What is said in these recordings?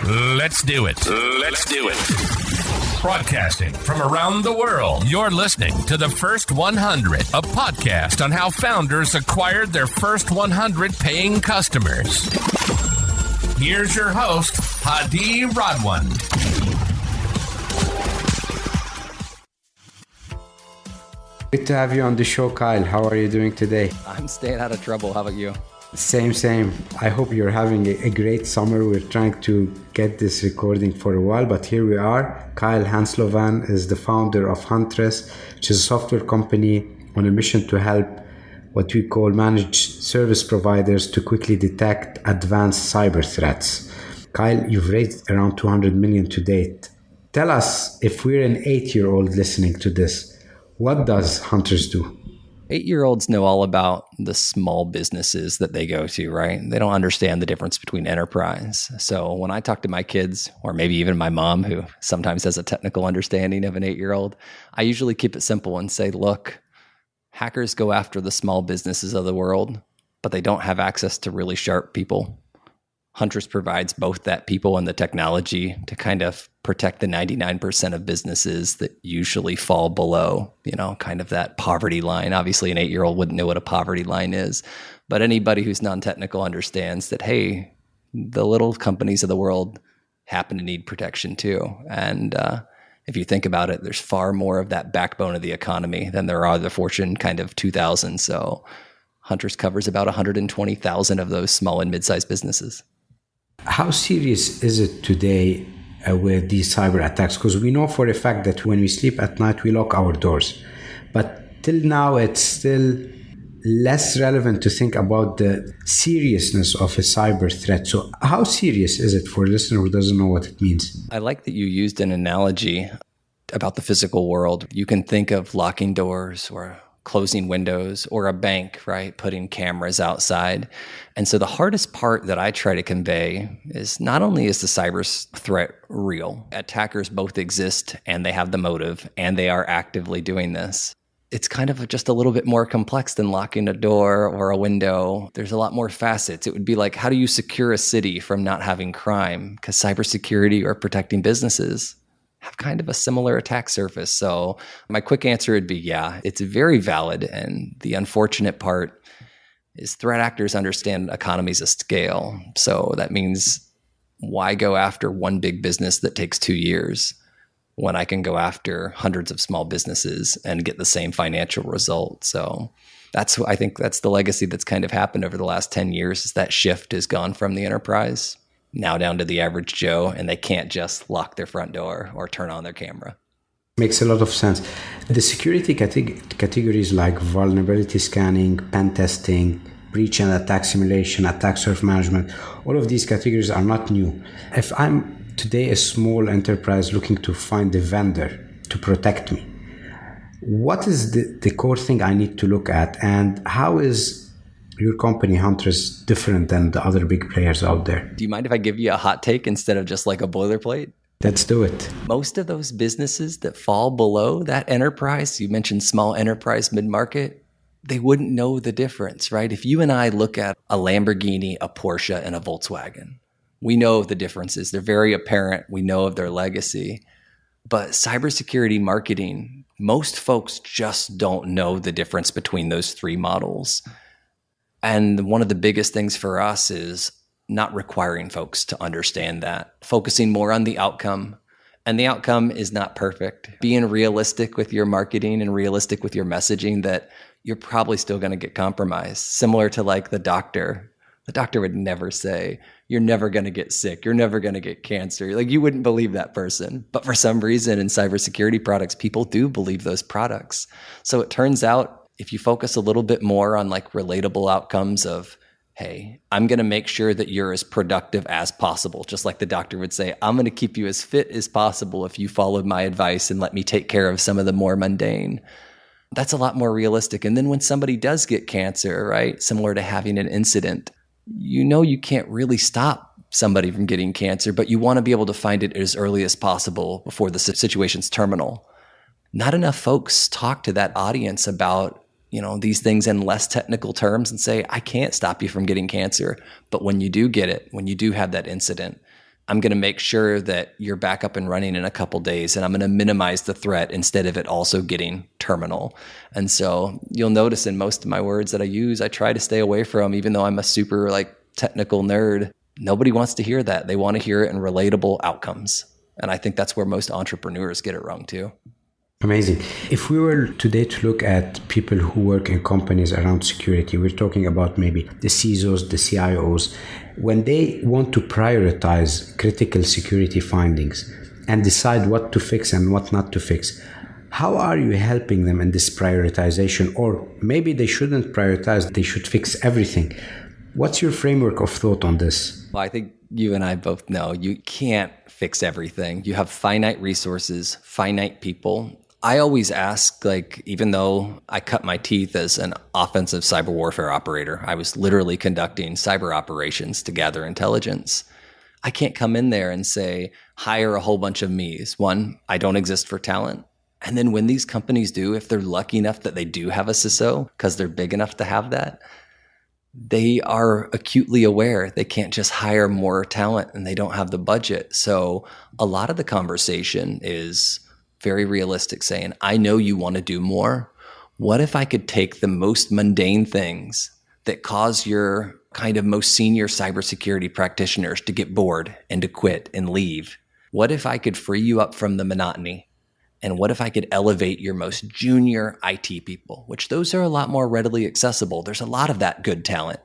Let's do it. Let's do it. Broadcasting from around the world, you're listening to The First 100, a podcast on how founders acquired their first 100 paying customers. Here's your host, Hadi Radwan. Good to have you on the show, Kyle. How are you doing today? I'm staying out of trouble. How about you? Same. I hope you're having a great summer. We're trying to get this recording for a while, but here we are. Kyle Hanslovan is the founder of Huntress, which is a software company on a mission to help what we call managed service providers to quickly detect advanced cyber threats. Kyle, you've raised around 200 million to date. Tell us, if we're an 8-year-old listening to this, what does Huntress do? 8-year-olds know all about the small businesses that they go to, right? They don't understand the difference between enterprise. So when I talk to my kids, or maybe even my mom, who sometimes has a technical understanding of an 8-year-old, I usually keep it simple and say, look, hackers go after the small businesses of the world, but they don't have access to really sharp people. Huntress provides both that people and the technology to kind of protect the 99% of businesses that usually fall below, kind of that poverty line. Obviously, an 8-year-old wouldn't know what a poverty line is, but anybody who's non-technical understands that, hey, the little companies of the world happen to need protection too. And if you think about it, there's far more of that backbone of the economy than there are the Fortune kind of 2000. So Huntress covers about 120,000 of those small and mid-sized businesses. How serious is it today with these cyber attacks? Because we know for a fact that when we sleep at night, we lock our doors. But till now, it's still less relevant to think about the seriousness of a cyber threat. So how serious is it for a listener who doesn't know what it means? I like that you used an analogy about the physical world. You can think of locking doors or closing windows, or a bank, right? Putting cameras outside. And so the hardest part that I try to convey is not only is the cyber threat real, attackers both exist and they have the motive and they are actively doing this. It's kind of just a little bit more complex than locking a door or a window. There's a lot more facets. It would be like, how do you secure a city from not having crime? Because cybersecurity or protecting businesses have kind of a similar attack surface. So my quick answer would be, yeah, it's very valid. And the unfortunate part is threat actors understand economies of scale. So that means, why go after one big business that takes 2 years when I can go after hundreds of small businesses and get the same financial result? So I think that's the legacy that's kind of happened over the last 10 years, is that shift has gone from the enterprise now down to the average Joe, and they can't just lock their front door or turn on their camera. Makes a lot of sense. The security categories like vulnerability scanning, pen testing, breach and attack simulation, attack surface management, all of these categories are not new. If I'm today a small enterprise looking to find a vendor to protect me, what is the core thing I need to look at, and how is your company, Huntress, different than the other big players out there? Do you mind if I give you a hot take instead of just like a boilerplate? Let's do it. Most of those businesses that fall below that enterprise, you mentioned small enterprise, mid-market, they wouldn't know the difference, right? If you and I look at a Lamborghini, a Porsche, and a Volkswagen, we know the differences. They're very apparent. We know of their legacy. But cybersecurity marketing, most folks just don't know the difference between those three models. And one of the biggest things for us is not requiring folks to understand that, focusing more on the outcome. And the outcome is not perfect. Being realistic with your marketing and realistic with your messaging that you're probably still going to get compromised. Similar to like the doctor. The doctor would never say, you're never going to get sick. You're never going to get cancer. Like, you wouldn't believe that person. But for some reason in cybersecurity products, people do believe those products. So it turns out, if you focus a little bit more on like relatable outcomes of, hey, I'm going to make sure that you're as productive as possible. Just like the doctor would say, I'm going to keep you as fit as possible if you followed my advice and let me take care of some of the more mundane. That's a lot more realistic. And then when somebody does get cancer, right, similar to having an incident, you can't really stop somebody from getting cancer, but you want to be able to find it as early as possible before the situation's terminal. Not enough folks talk to that audience about these things in less technical terms and say, I can't stop you from getting cancer. But when you do get it, when you do have that incident, I'm going to make sure that you're back up and running in a couple days, and I'm going to minimize the threat instead of it also getting terminal. And so you'll notice in most of my words that I use, I try to stay away from, even though I'm a super technical nerd. Nobody wants to hear that. They want to hear it in relatable outcomes. And I think that's where most entrepreneurs get it wrong too. Amazing. If we were today to look at people who work in companies around security, we're talking about maybe the CISOs, the CIOs, when they want to prioritize critical security findings and decide what to fix and what not to fix, how are you helping them in this prioritization? Or maybe they shouldn't prioritize, they should fix everything. What's your framework of thought on this? Well, I think you and I both know you can't fix everything. You have finite resources, finite people. I always ask, even though I cut my teeth as an offensive cyber warfare operator, I was literally conducting cyber operations to gather intelligence. I can't come in there and say, hire a whole bunch of me's. One, I don't exist for talent. And then when these companies do, if they're lucky enough that they do have a CISO, because they're big enough to have that, they are acutely aware they can't just hire more talent and they don't have the budget. So a lot of the conversation is very realistic, saying, I know you want to do more. What if I could take the most mundane things that cause your kind of most senior cybersecurity practitioners to get bored and to quit and leave? What if I could free you up from the monotony? And what if I could elevate your most junior IT people, which those are a lot more readily accessible. There's a lot of that good talent.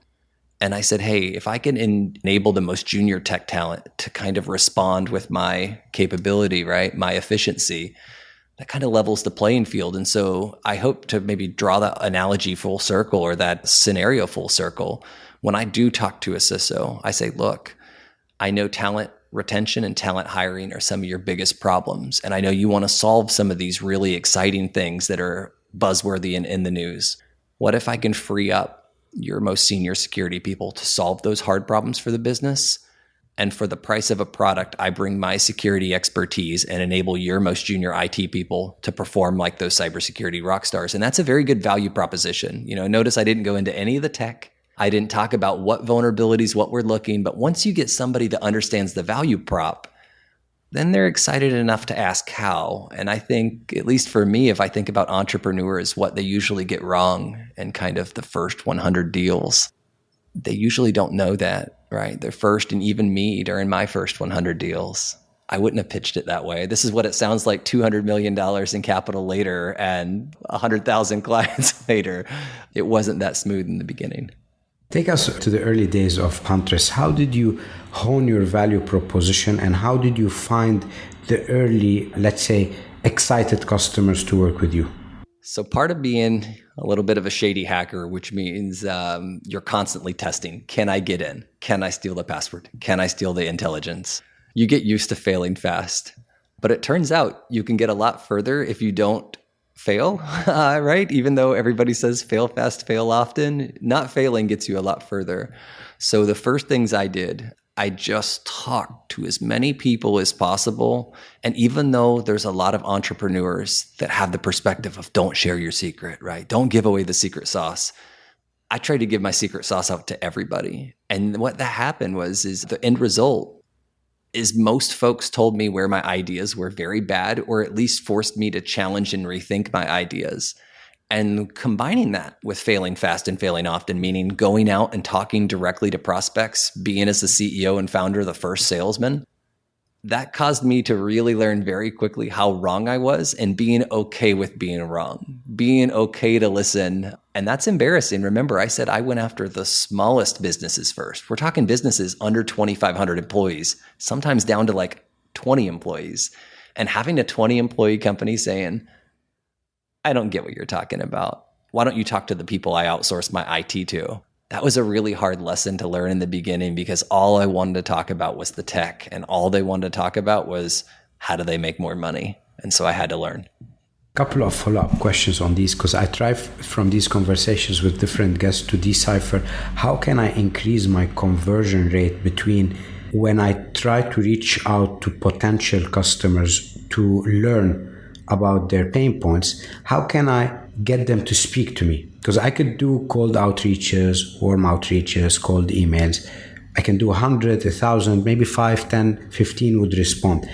And I said, hey, if I can enable the most junior tech talent to kind of respond with my capability, right, my efficiency, that kind of levels the playing field. And so I hope to maybe draw that analogy full circle or that scenario full circle. When I do talk to a CISO, I say, look, I know talent retention and talent hiring are some of your biggest problems. And I know you want to solve some of these really exciting things that are buzzworthy and in the news. What if I can free up your most senior security people to solve those hard problems for the business? And for the price of a product, I bring my security expertise and enable your most junior IT people to perform like those cybersecurity rock stars. And that's a very good value proposition. Notice I didn't go into any of the tech. I didn't talk about what vulnerabilities, what we're looking. But once you get somebody that understands the value prop, then they're excited enough to ask how. And I think, at least for me, if I think about entrepreneurs, what they usually get wrong in kind of the first 100 deals, they usually don't know that, right? Their first, and even me during my first 100 deals, I wouldn't have pitched it that way. This is what it sounds like $200 million in capital later and 100,000 clients later. It wasn't that smooth in the beginning. Take us to the early days of Huntress. How did you hone your value proposition and how did you find the early, let's say, excited customers to work with you? So part of being a little bit of a shady hacker, which means you're constantly testing. Can I get in? Can I steal the password? Can I steal the intelligence? You get used to failing fast. But it turns out you can get a lot further if you don't fail, right? Even though everybody says fail fast, fail often, not failing gets you a lot further. So the first things I did, I just talked to as many people as possible. And even though there's a lot of entrepreneurs that have the perspective of don't share your secret, right? Don't give away the secret sauce. I tried to give my secret sauce out to everybody. And what that happened is the end result is most folks told me where my ideas were very bad, or at least forced me to challenge and rethink my ideas. And combining that with failing fast and failing often, meaning going out and talking directly to prospects, being as the CEO and founder the first salesman, that caused me to really learn very quickly how wrong I was and being okay with being wrong, being okay to listen. And that's embarrassing. Remember, I said I went after the smallest businesses first. We're talking businesses under 2,500 employees, sometimes down to 20 employees. And having a 20 employee company saying, I don't get what you're talking about. Why don't you talk to the people I outsource my IT to? That was a really hard lesson to learn in the beginning because all I wanted to talk about was the tech and all they wanted to talk about was how do they make more money? And so I had to learn. Couple of follow-up questions on these because I try from these conversations with different guests to decipher how can I increase my conversion rate between when I try to reach out to potential customers to learn about their pain points, how can I get them to speak to me? Because I could do cold outreaches, warm outreaches, cold emails, I can do 100, 1,000, maybe 5, 10, 15 would respond.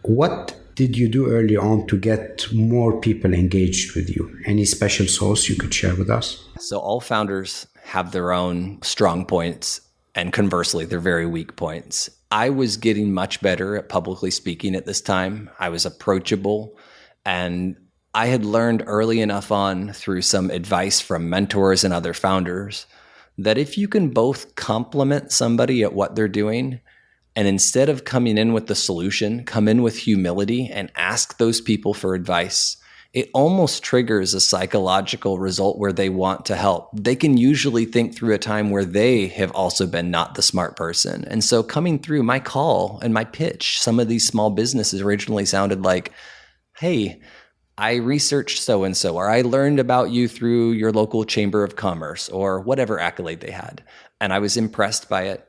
What did you do early on to get more people engaged with you? Any special sauce you could share with us? So all founders have their own strong points, and conversely, their very weak points. I was getting much better at publicly speaking at this time. I was approachable, and I had learned early enough on through some advice from mentors and other founders that if you can both compliment somebody at what they're doing, and instead of coming in with the solution, come in with humility and ask those people for advice, it almost triggers a psychological result where they want to help. They can usually think through a time where they have also been not the smart person. And so coming through my call and my pitch, some of these small businesses originally sounded like, hey, I researched so-and-so, or I learned about you through your local chamber of commerce, or whatever accolade they had. And I was impressed by it.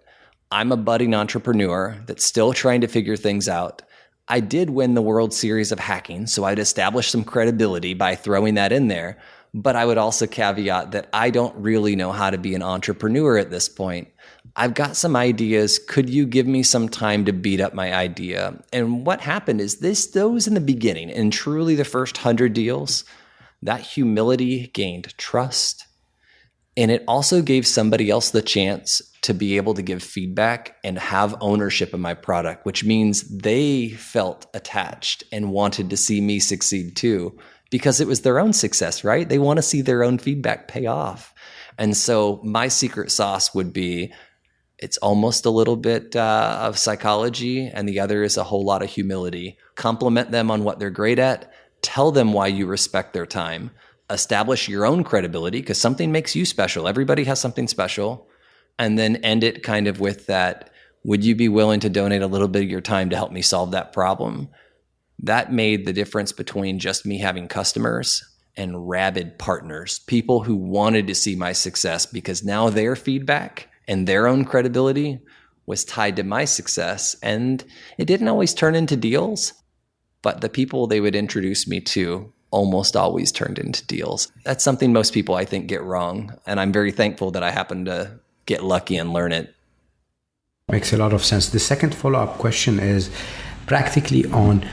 I'm a budding entrepreneur that's still trying to figure things out. I did win the World Series of hacking, so I'd established some credibility by throwing that in there. But I would also caveat that I don't really know how to be an entrepreneur at this point. I've got some ideas. Could you give me some time to beat up my idea? And what happened is those in the beginning, and truly the first 100 deals, that humility gained trust. And it also gave somebody else the chance to be able to give feedback and have ownership of my product, which means they felt attached and wanted to see me succeed too, because it was their own success, right? They want to see their own feedback pay off. And so my secret sauce would be, it's almost a little bit of psychology, and the other is a whole lot of humility. Compliment them on what they're great at. Tell them why you respect their time. Establish your own credibility, because something makes you special. Everybody has something special. And then end it kind of with that, would you be willing to donate a little bit of your time to help me solve that problem? That made the difference between just me having customers and rabid partners, people who wanted to see my success, because now their feedback and their own credibility was tied to my success. And it didn't always turn into deals, but the people they would introduce me to almost always turned into deals. That's something most people, I think, get wrong. And I'm very thankful that I happened to get lucky and learn it. Makes a lot of sense. The second follow-up question is practically on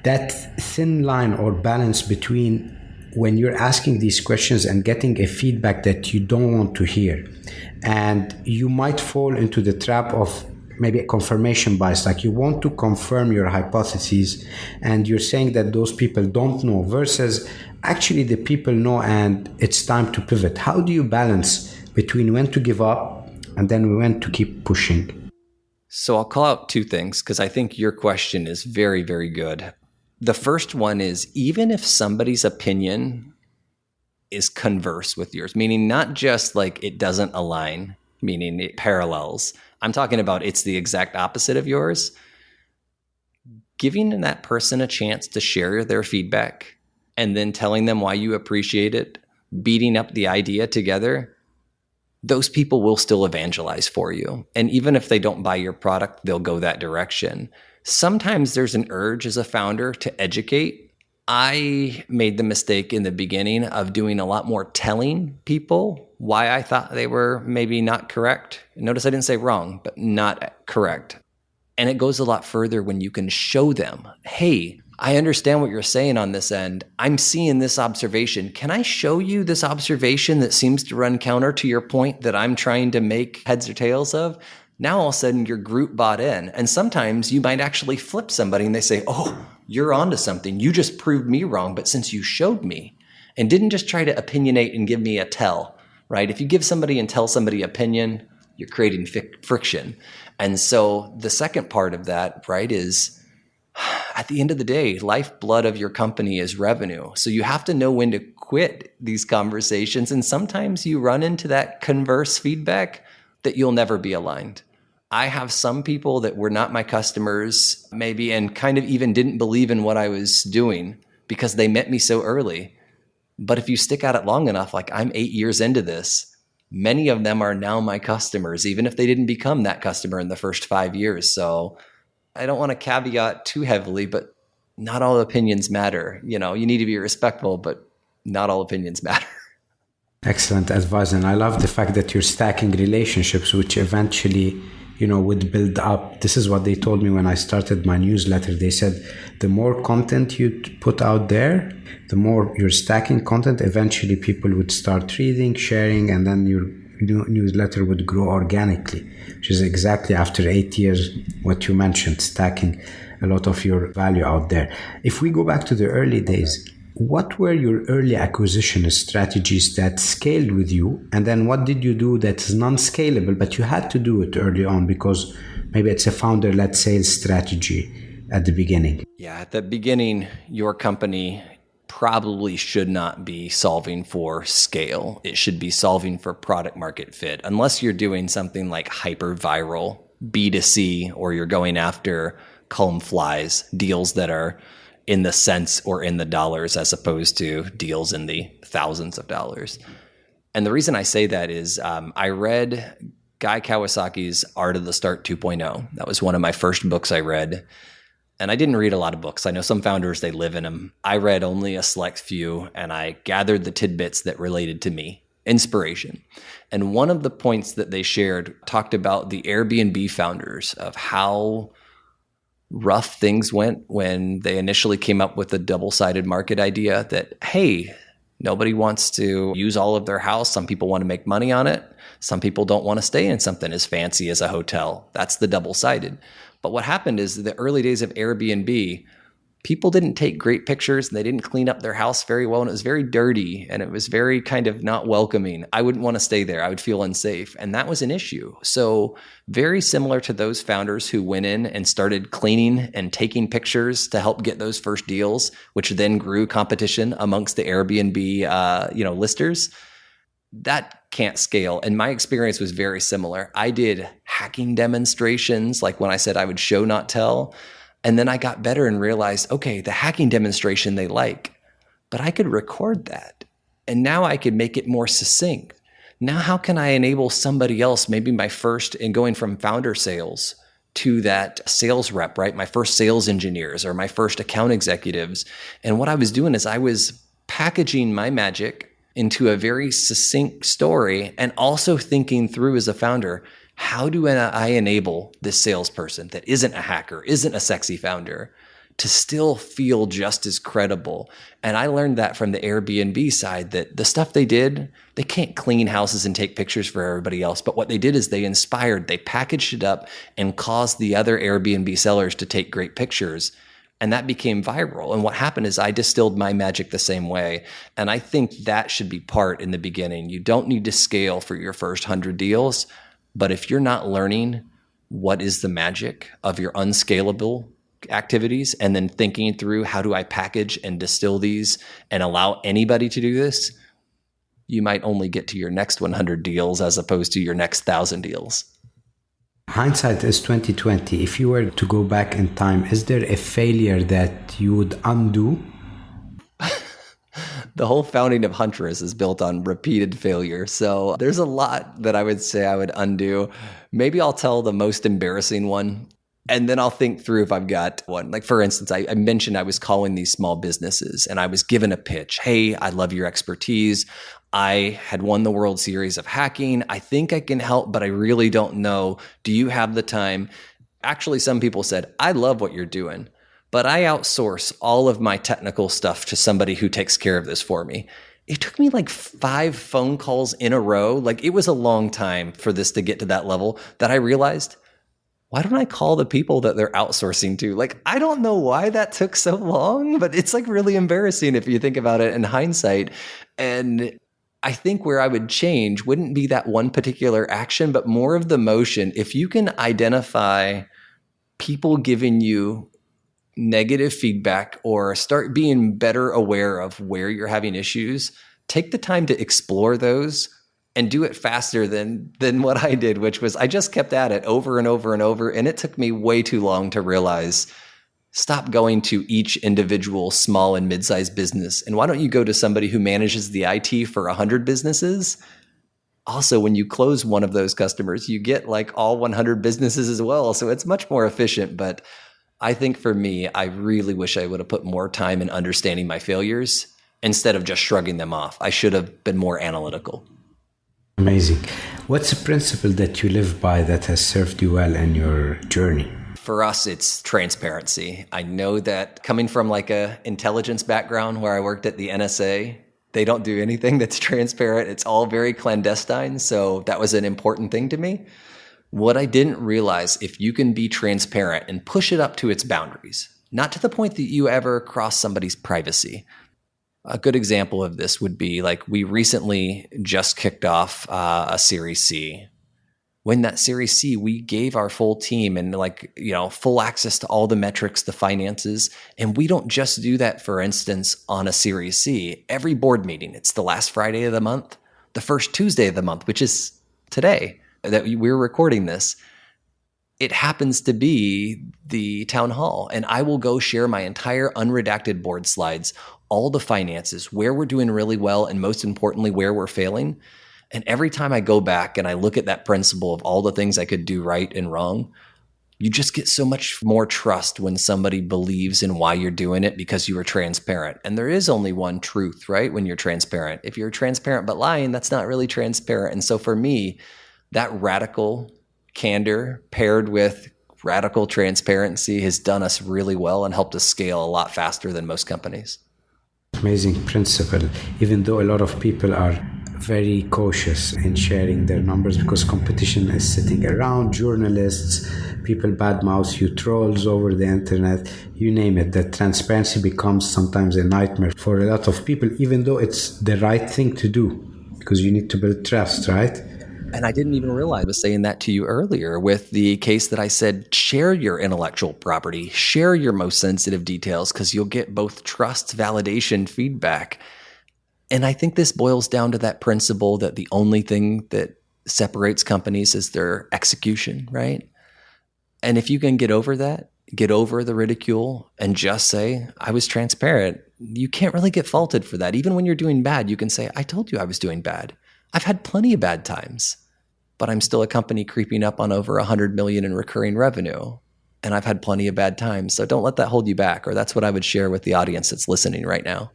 that thin line or balance between when you're asking these questions and getting a feedback that you don't want to hear. And you might fall into the trap of maybe a confirmation bias, like you want to confirm your hypotheses and you're saying that those people don't know versus actually the people know and it's time to pivot. How do you balance between when to give up and then when to keep pushing? So I'll call out two things because I think your question is very, very good. The first one is, even if somebody's opinion is converse with yours, meaning not just like it doesn't align, meaning it parallels. I'm talking about it's the exact opposite of yours. Giving that person a chance to share their feedback and then telling them why you appreciate it, beating up the idea together, those people will still evangelize for you. And even if they don't buy your product, they'll go that direction. Sometimes there's an urge as a founder to educate. I made the mistake in the beginning of doing a lot more telling people why I thought they were maybe not correct. Notice I didn't say wrong, but not correct. And it goes a lot further when you can show them, hey, I understand what you're saying on this end. I'm seeing this observation. Can I show you this observation that seems to run counter to your point that I'm trying to make heads or tails of? Now all of a sudden your group bought in. And sometimes you might actually flip somebody and they say, oh, you're onto something. You just proved me wrong. But since you showed me and didn't just try to opinionate and give me a tell, right? If you give somebody and tell somebody opinion, you're creating friction. And so the second part of that, right, is at the end of the day, lifeblood of your company is revenue. So you have to know when to quit these conversations. And sometimes you run into that converse feedback that you'll never be aligned. I have some people that were not my customers maybe and kind of even didn't believe in what I was doing because they met me so early. But if you stick at it long enough, like I'm 8 years into this, many of them are now my customers, even if they didn't become that customer in the first 5 years. So I don't want to caveat too heavily, but not all opinions matter. You know, you need to be respectful, but not all opinions matter. Excellent advice. And I love the fact that you're stacking relationships, which eventually, would build up. This is what they told me when I started my newsletter. They said, the more content you put out there, the more you're stacking content, eventually people would start reading, sharing, and then your newsletter would grow organically, which is exactly after 8 years, what you mentioned, stacking a lot of your value out there. If we go back to the early days, what were your early acquisition strategies that scaled with you? And then what did you do that's non-scalable, but you had to do it early on because maybe it's a founder-led sales strategy at the beginning? Yeah, at the beginning, your company probably should not be solving for scale. It should be solving for product market fit, unless you're doing something like hyper viral B2C, or you're going after calm flies, deals that are in the cents or in the dollars as opposed to deals in the thousands of dollars. And the reason I say that is I read Guy Kawasaki's Art of the Start 2.0. That was one of my first books I read. And I didn't read a lot of books. I know some founders, they live in them. I read only a select few, and I gathered the tidbits that related to me, inspiration. And one of the points that they shared talked about the Airbnb founders, of how rough things went when they initially came up with the double-sided market idea that, hey, nobody wants to use all of their house. Some people want to make money on it. Some people don't want to stay in something as fancy as a hotel. That's the double-sided. But what happened is the early days of Airbnb, people didn't take great pictures, and they didn't clean up their house very well, and it was very dirty, and it was very kind of not welcoming. I wouldn't want to stay there. I would feel unsafe, and that was an issue. So very similar to those founders who went in and started cleaning and taking pictures to help get those first deals, which then grew competition amongst the Airbnb listers. That can't scale. And my experience was very similar. I did hacking demonstrations, like when I said I would show, not tell. And then I got better and realized, okay, the hacking demonstration they like, but I could record that. And now I could make it more succinct. Now, how can I enable somebody else, maybe my first, in going from founder sales to that sales rep, right? My first sales engineers or my first account executives. And what I was doing is I was packaging my magic into a very succinct story, and also thinking through as a founder, how do I enable this salesperson that isn't a hacker, isn't a sexy founder, to still feel just as credible? And I learned that from the Airbnb side, that the stuff they did, they can't clean houses and take pictures for everybody else. But what they did is they inspired, they packaged it up and caused the other Airbnb sellers to take great pictures. And that became viral. And what happened is I distilled my magic the same way. And I think that should be part in the beginning. You don't need to scale for your first 100 deals. But if you're not learning what is the magic of your unscalable activities, and then thinking through how do I package and distill these and allow anybody to do this, you might only get to your next 100 deals as opposed to your next 1,000 deals. Hindsight is 2020. If you were to go back in time, is there a failure that you would undo? The whole founding of Huntress is built on repeated failure. So there's a lot that I would say I would undo. Maybe I'll tell the most embarrassing one, and then I'll think through if I've got one. Like, for instance, I mentioned I was calling these small businesses, and I was given a pitch. Hey, I love your expertise. I had won the World Series of hacking. I think I can help, but I really don't know. Do you have the time? Actually, some people said, I love what you're doing, but I outsource all of my technical stuff to somebody who takes care of this for me. It took me like 5 phone calls in a row. Like, it was a long time for this to get to that level that I realized, why don't I call the people that they're outsourcing to? Like, I don't know why that took so long, but it's like really embarrassing if you think about it in hindsight. And I think where I would change wouldn't be that one particular action, but more of the motion. If you can identify people giving you negative feedback or start being better aware of where you're having issues, take the time to explore those and do it faster than what I did, which was I just kept at it over and over and over. And it took me way too long to realize, stop going to each individual small and mid-sized business. And why don't you go to somebody who manages the IT for 100 businesses? Also, when you close one of those customers, you get like all 100 businesses as well. So it's much more efficient. But I think for me, I really wish I would have put more time in understanding my failures instead of just shrugging them off. I should have been more analytical. Amazing. What's a principle that you live by that has served you well in your journey? For us, it's transparency. I know that coming from like a intelligence background where I worked at the NSA, they don't do anything that's transparent. It's all very clandestine. So that was an important thing to me. What I didn't realize, if you can be transparent and push it up to its boundaries, not to the point that you ever cross somebody's privacy. A good example of this would be like we recently just kicked off a Series C. When that Series C, we gave our full team and full access to all the metrics, the finances. And we don't just do that, for instance, on a Series C. Every board meeting, it's the last Friday of the month, the first Tuesday of the month, which is today that we're recording this. It happens to be the town hall, and I will go share my entire unredacted board slides, all the finances, where we're doing really well, and most importantly, where we're failing. And every time I go back and I look at that principle of all the things I could do right and wrong, you just get so much more trust when somebody believes in why you're doing it because you were transparent. And there is only one truth, right? When you're transparent. If you're transparent but lying, that's not really transparent. And so for me, that radical candor paired with radical transparency has done us really well and helped us scale a lot faster than most companies. Amazing principle, even though a lot of people are very cautious in sharing their numbers because competition is sitting around, journalists, people badmouth you, trolls over the internet, you name it. That transparency becomes sometimes a nightmare for a lot of people, even though it's the right thing to do because you need to build trust, right? And I didn't even realize I was saying that to you earlier with the case that I said, share your intellectual property, share your most sensitive details, because you'll get both trust, validation, feedback. And I think this boils down to that principle that the only thing that separates companies is their execution, right? And if you can get over that, get over the ridicule and just say, I was transparent, you can't really get faulted for that. Even when you're doing bad, you can say, I told you I was doing bad. I've had plenty of bad times, but I'm still a company creeping up on over 100 million in recurring revenue. And I've had plenty of bad times. So don't let that hold you back. Or that's what I would share with the audience that's listening right now.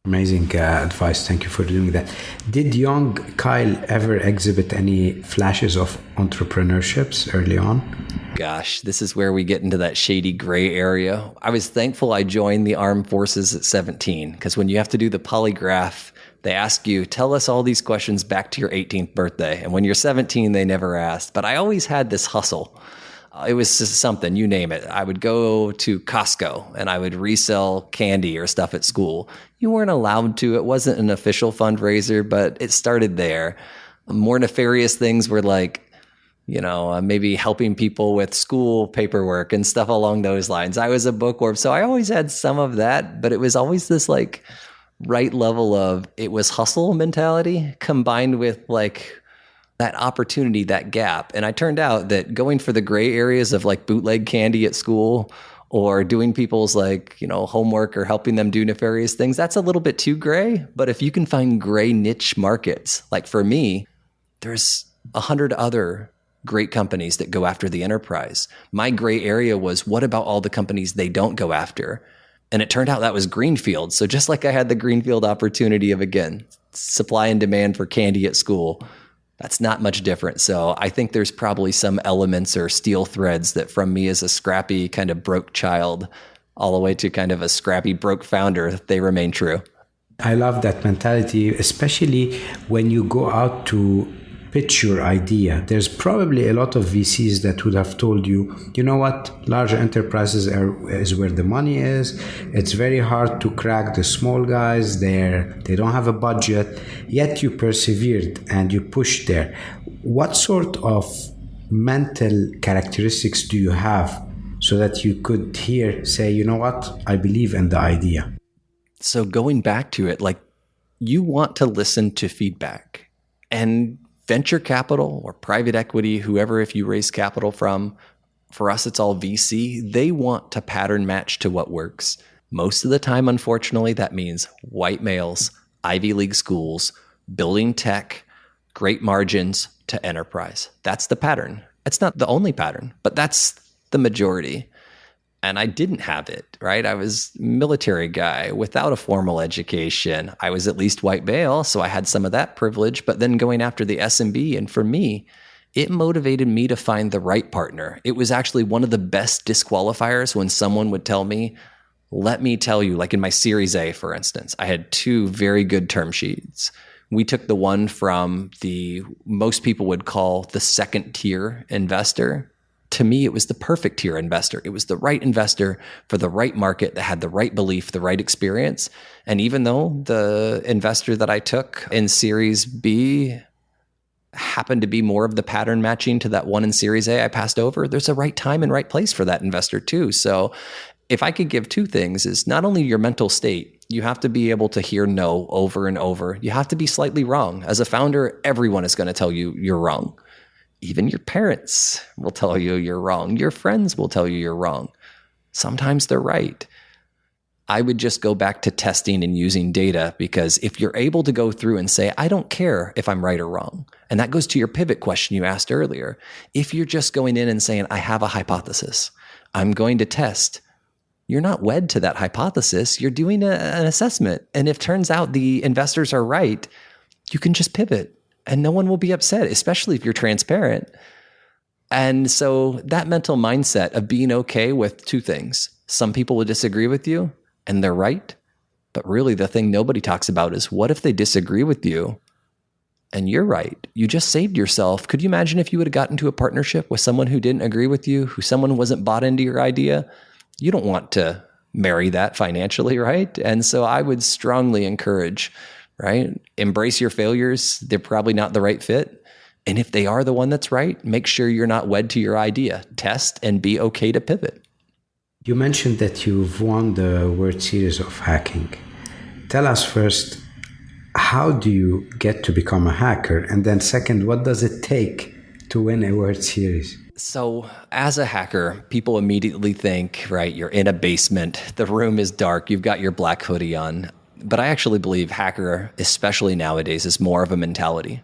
Amazing advice. Thank you for doing that. Did young Kyle ever exhibit any flashes of entrepreneurships early on? Gosh, this is where we get into that shady gray area. I was thankful I joined the armed forces at 17 because when you have to do the polygraph, they ask you, tell us all these questions back to your 18th birthday. And when you're 17, they never asked. But I always had this hustle. It was just something, you name it. I would go to Costco and I would resell candy or stuff at school. You weren't allowed to. It wasn't an official fundraiser, but it started there. More nefarious things were like, maybe helping people with school paperwork and stuff along those lines. I was a bookworm, so I always had some of that, but it was always this like right level of it was hustle mentality combined with like that opportunity, that gap. And I turned out that going for the gray areas of like bootleg candy at school or doing people's homework or helping them do nefarious things, that's a little bit too gray. But if you can find gray niche markets, like for me, there's 100 other great companies that go after the enterprise. My gray area was, what about all the companies they don't go after? And it turned out that was greenfield. So just like I had the greenfield opportunity of, again, supply and demand for candy at school, that's not much different. So I think there's probably some elements or steel threads that from me as a scrappy kind of broke child all the way to kind of a scrappy broke founder, they remain true. I love that mentality, especially when you go out to pitch your idea. There's probably a lot of VCs that would have told you, you know what, large enterprises is where the money is. It's very hard to crack the small guys there. They don't have a budget. Yet you persevered and you pushed there. What sort of mental characteristics do you have so that you could say, you know what, I believe in the idea? So going back to it, like you want to listen to feedback, and venture capital or private equity, whoever, if you raise capital from, for us, it's all VC. They want to pattern match to what works. Most of the time, unfortunately, that means white males, Ivy League schools, building tech, great margins to enterprise. That's the pattern. It's not the only pattern, but that's the majority. And I didn't have it, right? I was a military guy without a formal education. I was at least white male, so I had some of that privilege, but then going after the SMB, and for me, it motivated me to find the right partner. It was actually one of the best disqualifiers when someone would tell me, let me tell you, like in my Series A, for instance, I had 2 very good term sheets. We took the one from the most people would call the second tier investor. To me, it was the perfect tier investor. It was the right investor for the right market that had the right belief, the right experience. And even though the investor that I took in Series B happened to be more of the pattern matching to that one in Series A I passed over, there's a right time and right place for that investor too. So if I could give 2 things, is not only your mental state, you have to be able to hear no over and over. You have to be slightly wrong. As a founder, everyone is going to tell you you're wrong. Even your parents will tell you you're wrong. Your friends will tell you you're wrong. Sometimes they're right. I would just go back to testing and using data, because if you're able to go through and say, I don't care if I'm right or wrong, and that goes to your pivot question you asked earlier. If you're just going in and saying, I have a hypothesis, I'm going to test, you're not wed to that hypothesis. You're doing an assessment. And if it turns out the investors are right, you can just pivot. And no one will be upset, especially if you're transparent. And so that mental mindset of being okay with 2 things. Some people will disagree with you and they're right. But really the thing nobody talks about is, what if they disagree with you and you're right? You just saved yourself. Could you imagine if you would have gotten into a partnership with someone who didn't agree with you, who someone wasn't bought into your idea? You don't want to marry that financially, right? And so I would strongly encourage, right? Embrace your failures. They're probably not the right fit. And if they are the one that's right, make sure you're not wed to your idea. Test and be okay to pivot. You mentioned that you've won the World Series of hacking. Tell us first, how do you get to become a hacker? And then second, what does it take to win a World Series? So as a hacker, people immediately think, right, you're in a basement, the room is dark, you've got your black hoodie on. But I actually believe hacker, especially nowadays, is more of a mentality.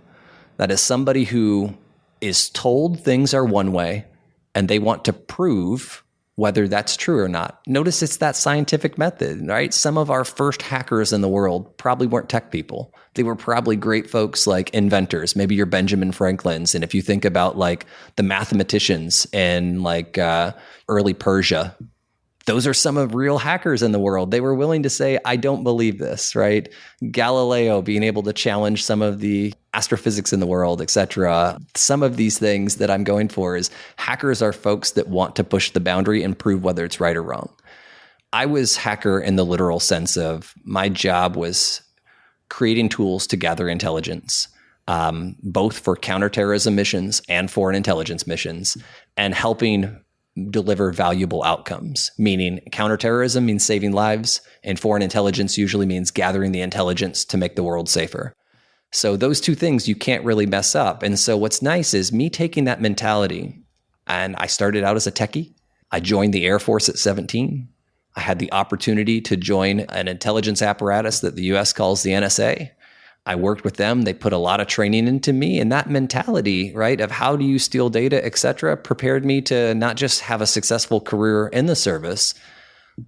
That is somebody who is told things are one way and they want to prove whether that's true or not. Notice it's that scientific method, right? Some of our first hackers in the world probably weren't tech people. They were probably great folks like inventors, maybe your Benjamin Franklins. And if you think about like the mathematicians in like early Persia, those are some of real hackers in the world. They were willing to say, I don't believe this, right? Galileo being able to challenge some of the astrophysics in the world, et cetera. Some of these things that I'm going for is hackers are folks that want to push the boundary and prove whether it's right or wrong. I was hacker in the literal sense of my job was creating tools to gather intelligence, both for counterterrorism missions and foreign intelligence missions, and helping deliver valuable outcomes, meaning counterterrorism means saving lives, and foreign intelligence usually means gathering the intelligence to make the world safer. So those 2 things you can't really mess up. And so what's nice is me taking that mentality, and I started out as a techie. I joined the Air Force at 17. I had the opportunity to join an intelligence apparatus that the US calls the NSA. I worked with them. They put a lot of training into me, and that mentality, right, of how do you steal data, et cetera, prepared me to not just have a successful career in the service,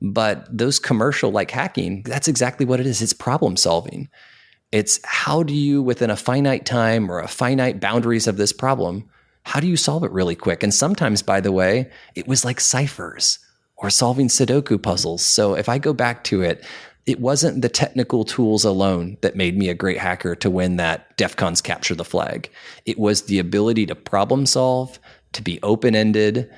but those commercial like hacking, that's exactly what it is. It's problem solving. It's how do you, within a finite time or a finite boundaries of this problem, how do you solve it really quick? And sometimes, by the way, it was like ciphers or solving Sudoku puzzles. So if I go back to it, it wasn't the technical tools alone that made me a great hacker to win that DEF CON's Capture the Flag. It was the ability to problem solve, to be open-ended,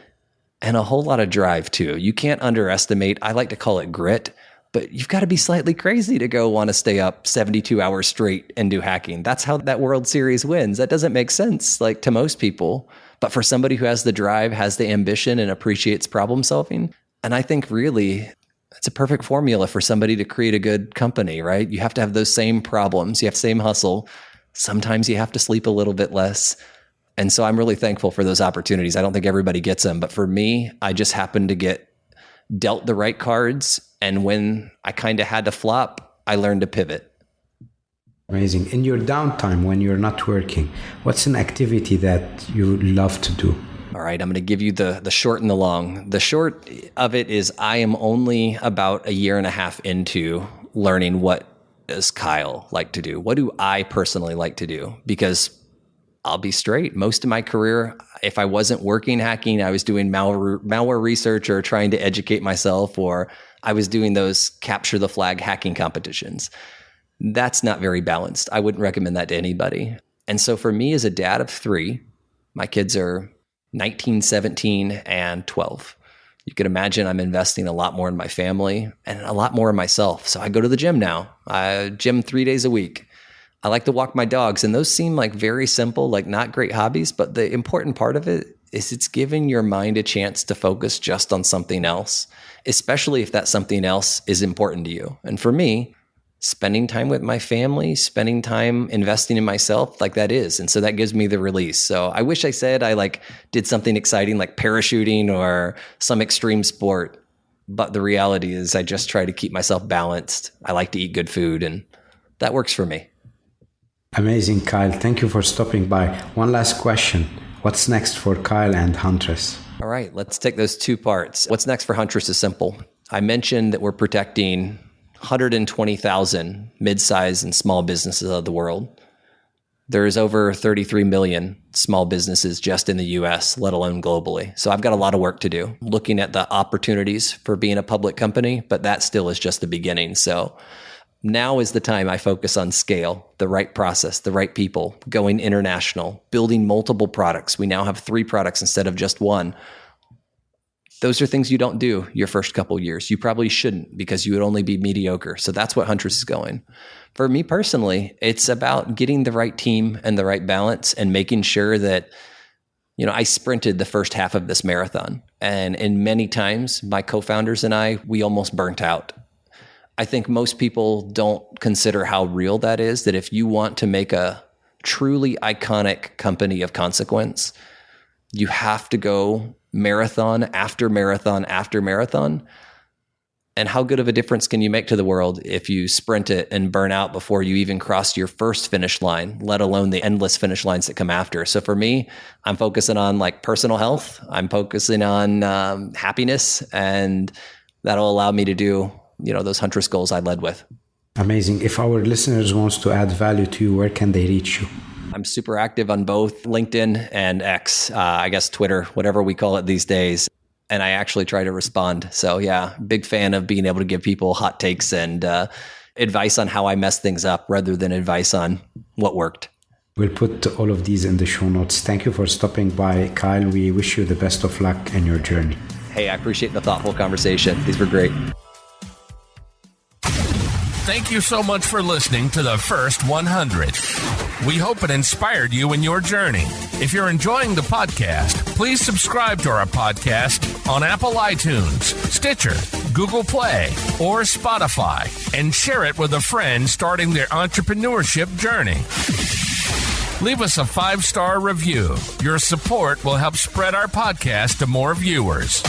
and a whole lot of drive too. You can't underestimate, I like to call it grit, but you've got to be slightly crazy to go want to stay up 72 hours straight and do hacking. That's how that World Series wins. That doesn't make sense like to most people, but for somebody who has the drive, has the ambition, and appreciates problem solving, and I think really it's a perfect formula for somebody to create a good company, right? You have to have those same problems. You have the same hustle. Sometimes you have to sleep a little bit less. And so I'm really thankful for those opportunities. I don't think everybody gets them, but for me, I just happened to get dealt the right cards. And when I kind of had to flop, I learned to pivot. Amazing. In your downtime, when you're not working, what's an activity that you love to do? All right, I'm going to give you the short and the long. The short of it is I am only about a year and a half into learning what does Kyle like to do? What do I personally like to do? Because I'll be straight. Most of my career, if I wasn't working hacking, I was doing malware research or trying to educate myself, or I was doing those capture the flag hacking competitions. That's not very balanced. I wouldn't recommend that to anybody. And so for me as a dad of 3, my kids are 19, 17, and 12. You can imagine I'm investing a lot more in my family and a lot more in myself. So I go to the gym now. I gym 3 days a week. I like to walk my dogs, and those seem like very simple, like not great hobbies, but the important part of it is it's giving your mind a chance to focus just on something else, especially if that something else is important to you. And for me, spending time with my family, spending time investing in myself, like that is. And so that gives me the release. So I wish I said I did something exciting like parachuting or some extreme sport. But the reality is I just try to keep myself balanced. I like to eat good food, and that works for me. Amazing, Kyle. Thank you for stopping by. One last question. What's next for Kyle and Huntress? All right, let's take those 2 parts. What's next for Huntress is simple. I mentioned that we're protecting 120,000 mid-size and small businesses of the world. There is over 33 million small businesses just in the US, let alone globally. So I've got a lot of work to do looking at the opportunities for being a public company, but that still is just the beginning. So now is the time I focus on scale, the right process, the right people, going international, building multiple products. We now have 3 products instead of just 1. Those are things you don't do your first couple years. You probably shouldn't, because you would only be mediocre. So that's what Huntress is going. For me personally, it's about getting the right team and the right balance and making sure that, I sprinted the first half of this marathon. And in many times, my co-founders and I, we almost burnt out. I think most people don't consider how real that is, that if you want to make a truly iconic company of consequence, you have to go marathon after marathon after marathon. And how good of a difference can you make to the world if you sprint it and burn out before you even cross your first finish line, let alone the endless finish lines that come after? So for me, I'm focusing on personal health. I'm focusing on happiness, and that'll allow me to do, those Huntress goals I led with. Amazing. If our listeners wants to add value to you, where can they reach you? I'm super active on both LinkedIn and X, I guess Twitter, whatever we call it these days. And I actually try to respond. So yeah, big fan of being able to give people hot takes and advice on how I mess things up rather than advice on what worked. We'll put all of these in the show notes. Thank you for stopping by, Kyle. We wish you the best of luck in your journey. Hey, I appreciate the thoughtful conversation. These were great. Thank you so much for listening to the First 100. We hope it inspired you in your journey. If you're enjoying the podcast, please subscribe to our podcast on Apple iTunes, Stitcher, Google Play, or Spotify, and share it with a friend starting their entrepreneurship journey. Leave us a 5-star review. Your support will help spread our podcast to more viewers.